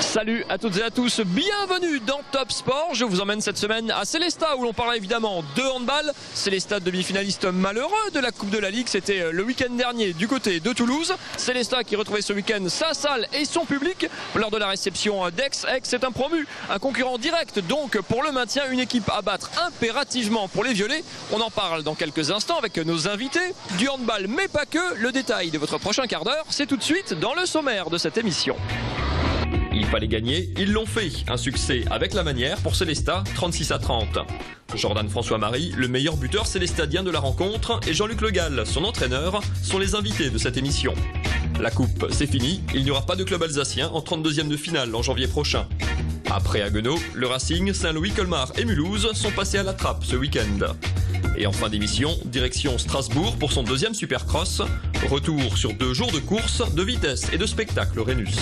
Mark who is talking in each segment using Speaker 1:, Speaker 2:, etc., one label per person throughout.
Speaker 1: Salut à toutes et à tous, bienvenue dans Top Sport. Je vous emmène cette semaine à Sélestat où l'on parlera évidemment de handball. Sélestat demi-finaliste malheureux de la Coupe de la Ligue, c'était le week-end dernier du côté de Toulouse. Sélestat qui retrouvait ce week-end sa salle et son public lors de la réception d'Aix. Aix est un promu, un concurrent direct donc pour le maintien, une équipe à battre impérativement pour les Violets. On en parle dans quelques instants avec nos invités du handball mais pas que. Le détail de votre prochain quart d'heure, c'est tout de suite dans le sommaire de cette émission. Il fallait gagner, ils l'ont fait. Un succès avec la manière pour Sélestat, 36-30. Jordan François-Marie, le meilleur buteur célestadien de la rencontre, et Jean-Luc Le Gall, son entraîneur, sont les invités de cette émission. La coupe, c'est fini. Il n'y aura pas de club alsacien en 32e de finale en janvier prochain. Après Haguenau, le Racing, Saint-Louis, Colmar et Mulhouse sont passés à la trappe ce week-end. Et en fin d'émission, direction Strasbourg pour son deuxième Supercross. Retour sur 2 jours de course, de vitesse et de spectacle Rhenus.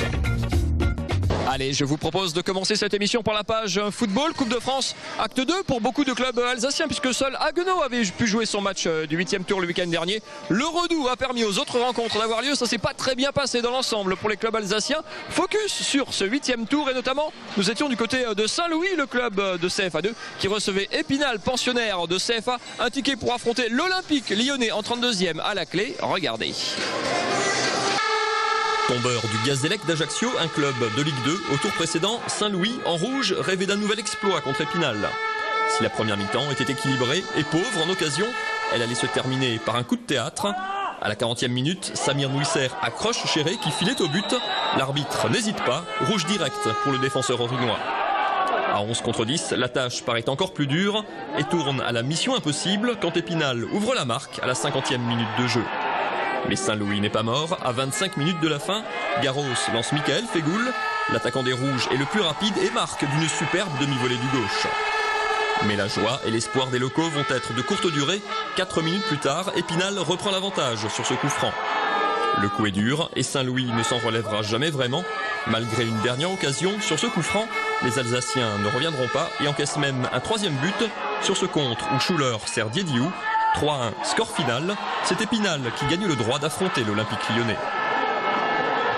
Speaker 1: Allez, je vous propose de commencer cette émission par la page football, Coupe de France, acte 2 pour beaucoup de clubs alsaciens puisque seul Haguenau avait pu jouer son match du 8e tour le week-end dernier. Le redout a permis aux autres rencontres d'avoir lieu, ça s'est pas très bien passé dans l'ensemble pour les clubs alsaciens. Focus sur ce 8e tour et notamment nous étions du côté de Saint-Louis, le club de CFA2 qui recevait Épinal, pensionnaire de CFA, un ticket pour affronter l'Olympique lyonnais en 32e à la clé. Regardez. Tombeur du Gazélec d'Ajaccio, un club de Ligue 2. Au tour précédent, Saint-Louis, en rouge, rêvait d'un nouvel exploit contre Épinal. Si la première mi-temps était équilibrée et pauvre en occasion, elle allait se terminer par un coup de théâtre. À la 40e minute, Samir Nouisser accroche Chéré qui filait au but. L'arbitre n'hésite pas, rouge direct pour le défenseur orinois. À 11 contre 10, la tâche paraît encore plus dure et tourne à la mission impossible quand Épinal ouvre la marque à la 50e minute de jeu. Mais Saint-Louis n'est pas mort. À 25 minutes de la fin, Garros lance Michael Fegoul. L'attaquant des Rouges est le plus rapide et marque d'une superbe demi-volée du gauche. Mais la joie et l'espoir des locaux vont être de courte durée. 4 minutes plus tard, Épinal reprend l'avantage sur ce coup franc. Le coup est dur et Saint-Louis ne s'en relèvera jamais vraiment. Malgré une dernière occasion sur ce coup franc, les Alsaciens ne reviendront pas et encaissent même un 3e but sur ce contre où Schuller sert Diediou. 3-1, score final, c'est Épinal qui gagne le droit d'affronter l'Olympique lyonnais.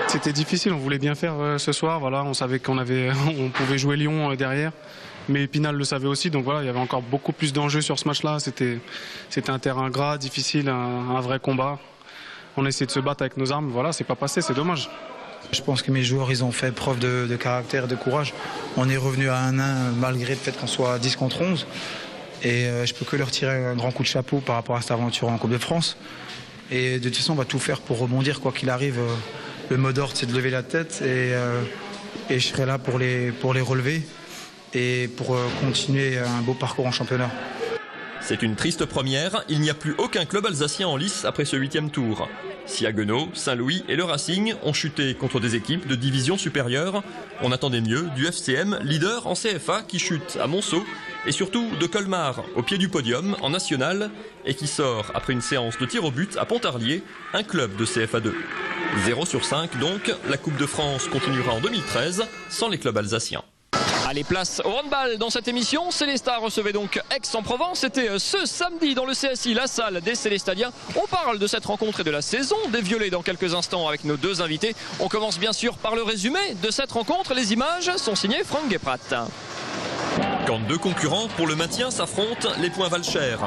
Speaker 2: C'était difficile, on voulait bien faire ce soir, voilà, on savait on pouvait jouer Lyon derrière, mais Épinal le savait aussi, donc voilà, il y avait encore beaucoup plus d'enjeux sur ce match-là, c'était un terrain gras, difficile, un vrai combat. On a essayé de se battre avec nos armes, voilà, c'est pas passé, c'est dommage.
Speaker 3: Je pense que mes joueurs, ils ont fait preuve de caractère et de courage. On est revenu à 1-1 malgré le fait qu'on soit 10 contre 11. Et je peux que leur tirer un grand coup de chapeau par rapport à cette aventure en Coupe de France. Et de toute façon, on va tout faire pour rebondir, quoi qu'il arrive. Le mot d'ordre, c'est de lever la tête et je serai là pour les relever et pour continuer un beau parcours en championnat.
Speaker 1: C'est une triste première, il n'y a plus aucun club alsacien en lice après ce 8e tour. Si Haguenau, Saint-Louis et le Racing ont chuté contre des équipes de division supérieure, on attendait mieux du FCM, leader en CFA, qui chute à Monceau, et surtout de Colmar, au pied du podium, en national, et qui sort après une séance de tir au but à Pontarlier, un club de CFA2. 0 sur 5 donc, la Coupe de France continuera en 2013, sans les clubs alsaciens. Allez, place au handball dans cette émission. Sélestat recevait donc Aix-en-Provence. C'était ce samedi dans le CSI, la salle des Célestadiens. On parle de cette rencontre et de la saison des Violets dans quelques instants avec nos 2 invités. On commence bien sûr par le résumé de cette rencontre. Les images sont signées Franck Guéprat. Quand 2 concurrents pour le maintien s'affrontent, les points valent cher.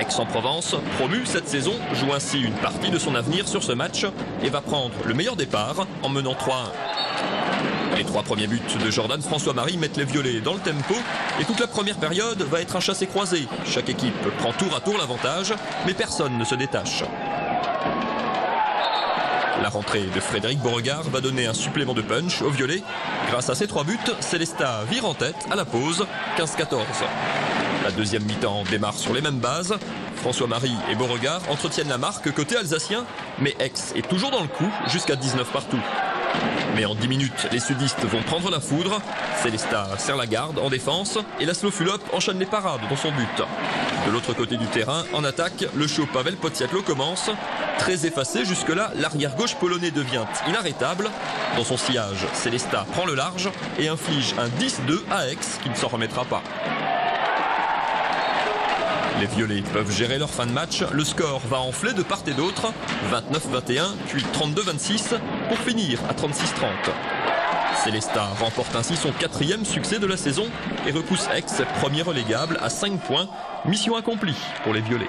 Speaker 1: Aix-en-Provence, promu cette saison, joue ainsi une partie de son avenir sur ce match et va prendre le meilleur départ en menant 3-1. Les 3 premiers buts de Jordan François-Marie mettent les Violets dans le tempo et toute la première période va être un chassé-croisé. Chaque équipe prend tour à tour l'avantage, mais personne ne se détache. La rentrée de Frédéric Beauregard va donner un supplément de punch aux Violets. Grâce à ces 3 buts, Sélestat vire en tête à la pause, 15-14. La deuxième mi-temps démarre sur les mêmes bases. François-Marie et Beauregard entretiennent la marque côté alsacien, mais Aix est toujours dans le coup jusqu'à 19 partout. Mais en 10 minutes, les sudistes vont prendre la foudre. Sélestat serre la garde en défense et Laszlo Fulop enchaîne les parades dans son but. De l'autre côté du terrain, en attaque, le show Pavel Podsiadlo commence. Très effacé jusque-là, l'arrière-gauche polonais devient inarrêtable. Dans son sillage, Sélestat prend le large et inflige un 10-2 à Aix qui ne s'en remettra pas. Les Violets peuvent gérer leur fin de match. Le score va enfler de part et d'autre. 29-21, puis 32-26 pour finir à 36-30. Célestat remporte ainsi son 4e succès de la saison et repousse Aix, premier relégable, à 5 points. Mission accomplie pour les Violets.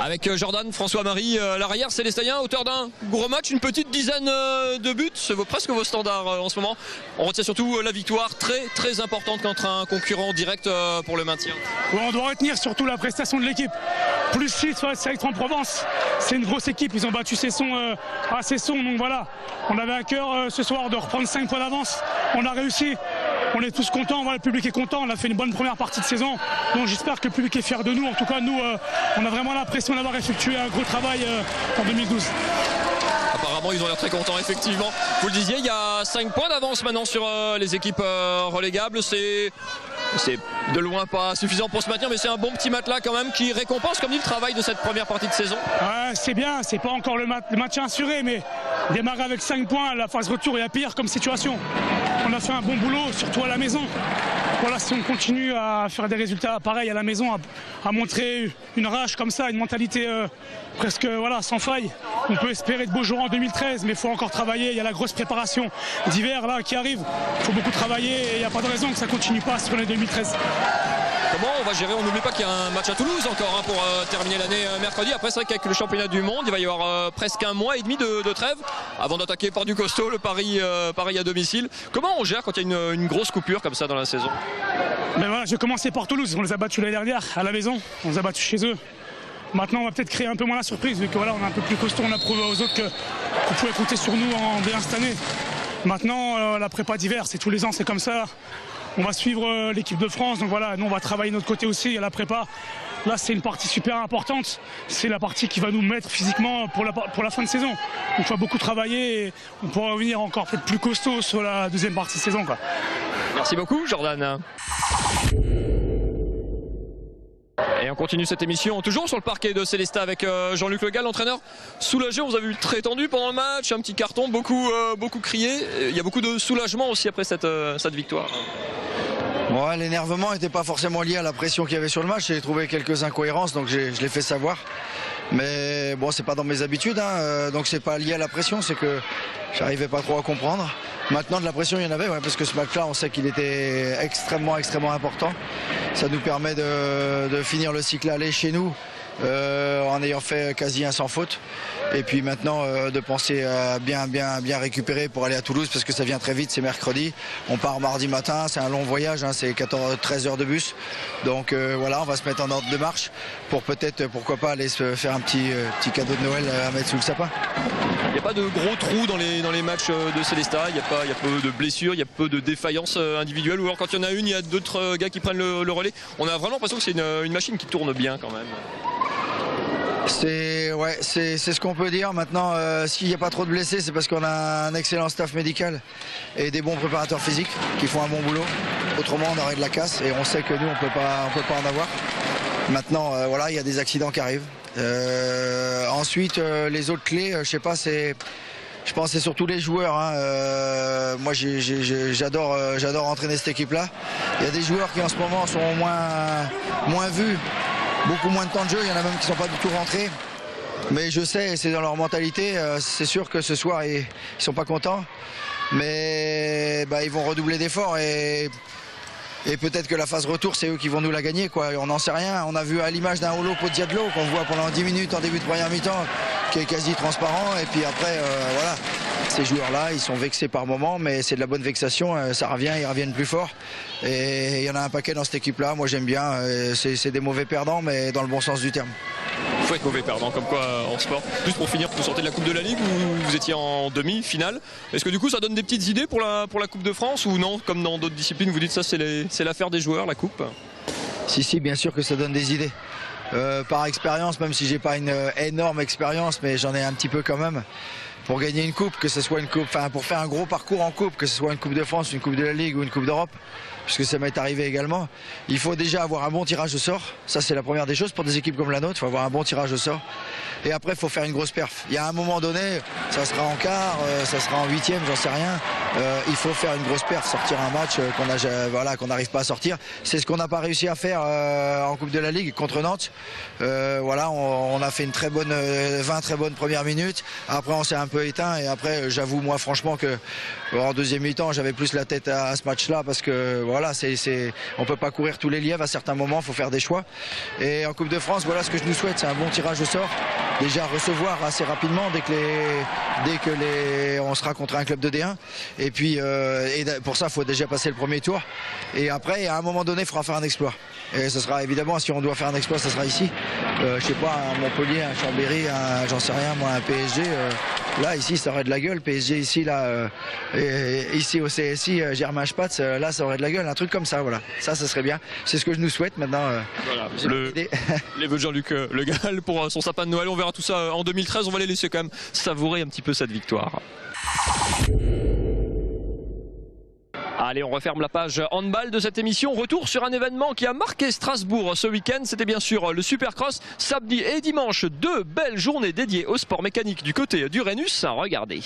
Speaker 1: Avec Jordan, François-Marie, l'arrière célestalien, auteur d'un gros match, une petite dizaine de buts, c'est presque vos standards en ce moment. On retient surtout la victoire très importante contre un concurrent direct pour le maintien.
Speaker 4: Ouais, on doit retenir surtout la prestation de l'équipe. Plus 6 face à Aix-en-Provence, c'est une grosse équipe, ils ont battu Cesson à Cesson, donc voilà. On avait à cœur ce soir de reprendre 5 points d'avance, on a réussi. On est tous contents, voilà, le public est content, on a fait une bonne première partie de saison, donc j'espère que le public est fier de nous. En tout cas, nous, on a vraiment l'impression d'avoir effectué un gros travail en 2012.
Speaker 1: Apparemment, ils ont l'air très contents, effectivement. Vous le disiez, il y a 5 points d'avance maintenant sur les équipes relégables. C'est de loin pas suffisant pour se maintenir, mais c'est un bon petit matelas quand même qui récompense, comme dit, le travail de cette première partie de saison.
Speaker 4: Ouais, c'est bien, c'est pas encore le maintien assuré, mais démarrer avec 5 points, la phase retour, il y a pire comme situation. On a fait un bon boulot, surtout à la maison. Voilà, si on continue à faire des résultats pareils à la maison, à montrer une rage comme ça, une mentalité presque sans faille, on peut espérer de beaux jours en 2013, mais il faut encore travailler. Il y a la grosse préparation d'hiver là qui arrive. Il faut beaucoup travailler et il n'y a pas de raison que ça ne continue pas sur l'année 2013.
Speaker 1: Comment on va gérer? On n'oublie pas qu'il y a un match à Toulouse encore pour terminer l'année mercredi. Après, c'est vrai qu'avec le championnat du monde, il va y avoir presque 1 mois et demi de trêve avant d'attaquer par du costaud le Paris à domicile. Comment on gère quand il y a une grosse coupure comme ça dans la saison?
Speaker 4: Ben voilà, j'ai commencé par Toulouse. On les a battus l'année dernière à la maison. On les a battus chez eux. Maintenant, on va peut-être créer un peu moins la surprise vu que voilà, on est un peu plus costaud. On a prouvé aux autres qu'on pouvait compter sur nous en D1 cette année. Maintenant, la prépa d'hiver, c'est tous les ans, c'est comme ça. On va suivre l'équipe de France, donc voilà, nous on va travailler de notre côté aussi à la prépa. Là c'est une partie super importante, c'est la partie qui va nous mettre physiquement pour la fin de saison. Donc on va beaucoup travailler et on pourra revenir encore peut-être plus costaud sur la deuxième partie de saison, quoi.
Speaker 1: Merci beaucoup Jordan. Et on continue cette émission toujours sur le parquet de Célestat avec Jean-Luc Le Gall, l'entraîneur soulagé. On vous a vu très tendu pendant le match, un petit carton, beaucoup crié. Il y a beaucoup de soulagement aussi après cette victoire.
Speaker 5: Ouais, l'énervement n'était pas forcément lié à la pression qu'il y avait sur le match. J'ai trouvé quelques incohérences, donc je l'ai fait savoir. Mais bon, c'est pas dans mes habitudes, donc c'est pas lié à la pression, c'est que j'arrivais pas trop à comprendre. Maintenant, de la pression, il y en avait, parce que ce match-là, on sait qu'il était extrêmement important. Ça nous permet de finir le cycle aller chez nous en ayant fait quasi un sans faute. Et puis maintenant, de penser à bien récupérer pour aller à Toulouse, parce que ça vient très vite, c'est mercredi. On part mardi matin, c'est un long voyage, c'est 13 heures de bus. Donc voilà, on va se mettre en ordre de marche pour peut-être, pourquoi pas, aller se faire un petit cadeau de Noël à mettre sous le sapin.
Speaker 1: Il n'y a pas de gros trous dans les matchs de Célestat, il y a peu de blessures, il y a peu de défaillances individuelles, ou alors quand il y en a une, il y a d'autres gars qui prennent le relais. On a vraiment l'impression que c'est une machine qui tourne bien quand même.
Speaker 5: C'est ce qu'on peut dire. Maintenant, s'il n'y a pas trop de blessés, c'est parce qu'on a un excellent staff médical et des bons préparateurs physiques qui font un bon boulot. Autrement, on aurait de la casse et on sait que nous, on peut pas en avoir. Maintenant, voilà, il y a des accidents qui arrivent. Ensuite, les autres clés, je sais pas, je pense que c'est surtout les joueurs. Moi, j'adore entraîner cette équipe-là. Il y a des joueurs qui en ce moment sont moins vus. Beaucoup moins de temps de jeu, il y en a même qui ne sont pas du tout rentrés. Mais je sais, c'est dans leur mentalité, c'est sûr que ce soir, ils ne sont pas contents. Mais ils vont redoubler d'efforts et peut-être que la phase retour, c'est eux qui vont nous la gagner, quoi. On n'en sait rien. On a vu à l'image d'un Olo Poggiadlo qu'on voit pendant 10 minutes en début de première mi-temps, qui est quasi transparent. Et puis après, voilà, ces joueurs-là, ils sont vexés par moments, mais c'est de la bonne vexation. Ça revient, ils reviennent plus fort. Et il y en a un paquet dans cette équipe-là. Moi, j'aime bien. C'est des mauvais perdants, mais dans le bon sens du terme.
Speaker 1: Il faut être mauvais perdant, comme quoi en sport. Juste pour finir, vous sortez de la Coupe de la Ligue où vous étiez en demi-finale. Est-ce que du coup ça donne des petites idées pour la Coupe de France, ou non, comme dans d'autres disciplines, vous dites ça c'est l'affaire des joueurs, la Coupe?
Speaker 5: Si, bien sûr que ça donne des idées. Par expérience, même si j'ai pas une énorme expérience, mais j'en ai un petit peu quand même. Pour gagner une coupe, que ce soit une coupe, pour faire un gros parcours en coupe, que ce soit une Coupe de France, une Coupe de la Ligue ou une Coupe d'Europe, puisque ça m'est arrivé également, il faut déjà avoir un bon tirage au sort. Ça, c'est la première des choses pour des équipes comme la nôtre. Il faut avoir un bon tirage au sort. Et après, il faut faire une grosse perf. Il y a un moment donné, ça sera en quart, ça sera en huitième, j'en sais rien. il faut faire une grosse perf, sortir un match qu'on n'arrive pas à sortir. C'est ce qu'on n'a pas réussi à faire en Coupe de la Ligue contre Nantes. On a fait une 20 très bonnes premières minutes. Après on s'est un peu éteint et après j'avoue moi franchement que en deuxième mi-temps j'avais plus la tête à ce match-là parce que on peut pas courir tous les lièvres, à certains moments il faut faire des choix. Et en Coupe de France, voilà ce que je nous souhaite, c'est un bon tirage au sort. Déjà recevoir assez rapidement dès que on sera contre un club de D1. Et puis pour ça il faut déjà passer le premier tour. Et après à un moment donné il faudra faire un exploit. Et ce sera évidemment, si on doit faire un exploit, ce sera ici. Je sais pas, un Montpellier, un Chambéry, j'en sais rien, moi un PSG. Là ici ça aurait de la gueule. PSG ici là, ici au CSI, Germain Spatz, là ça aurait de la gueule. Un truc comme ça, voilà. Ça serait bien. C'est ce que je nous souhaite maintenant.
Speaker 1: Voilà, les vœux de Jean-Luc Le Gall pour son sapin de Noël. On verra tout ça en 2013. On va les laisser quand même savourer un petit peu cette victoire. Allez, on referme la page handball de cette émission. Retour sur un événement qui a marqué Strasbourg ce week-end. C'était bien sûr le Supercross. Samedi et dimanche, 2 belles journées dédiées au sport mécanique du côté du Rhenus. Regardez.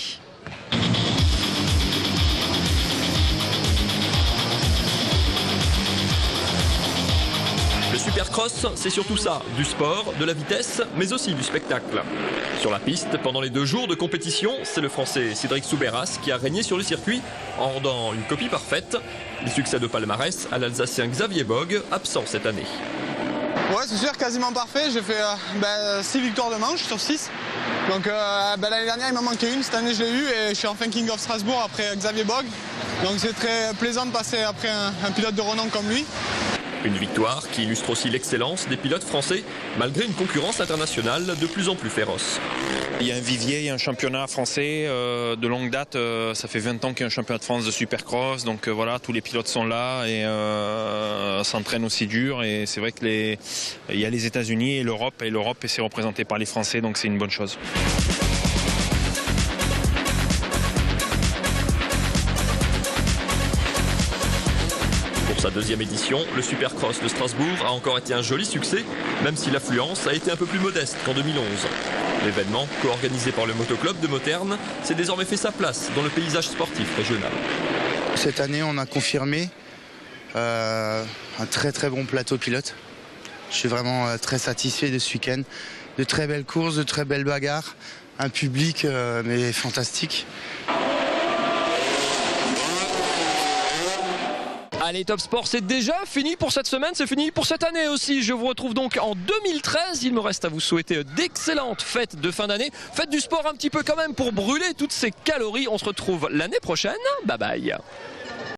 Speaker 1: Le Supercross, c'est surtout ça, du sport, de la vitesse, mais aussi du spectacle. Sur la piste, pendant les 2 jours de compétition, c'est le Français Cédric Soubeyras qui a régné sur le circuit en rendant une copie parfaite. Les succès de palmarès à l'Alsacien Xavier Bogue, absent cette année.
Speaker 6: Ouais, c'est sûr, quasiment parfait. J'ai fait 6 victoires de manche sur 6. Donc l'année dernière, il m'en manquait une. Cette année, je l'ai eu et je suis enfin King of Strasbourg après Xavier Bogue. Donc c'est très plaisant de passer après un pilote de renom comme lui.
Speaker 1: Une victoire qui illustre aussi l'excellence des pilotes français, malgré une concurrence internationale de plus en plus féroce.
Speaker 7: Il y a un vivier, il y a un championnat français de longue date. Ça fait 20 ans qu'il y a un championnat de France de Supercross. Donc voilà, tous les pilotes sont là et s'entraînent aussi dur. Et c'est vrai qu'il y a les États-Unis et l'Europe. Et l'Europe, c'est représenté par les Français, donc c'est une bonne chose.
Speaker 1: Sa 2e édition, le Supercross de Strasbourg a encore été un joli succès, même si l'affluence a été un peu plus modeste qu'en 2011. L'événement, co-organisé par le motoclub de Moterne, s'est désormais fait sa place dans le paysage sportif régional.
Speaker 8: Cette année, on a confirmé un très très bon plateau pilote. Je suis vraiment très satisfait de ce week-end. De très belles courses, de très belles bagarres, un public mais fantastique.
Speaker 1: Allez, Top Sport, c'est déjà fini pour cette semaine, c'est fini pour cette année aussi. Je vous retrouve donc en 2013. Il me reste à vous souhaiter d'excellentes fêtes de fin d'année. Faites du sport un petit peu quand même pour brûler toutes ces calories. On se retrouve l'année prochaine. Bye bye.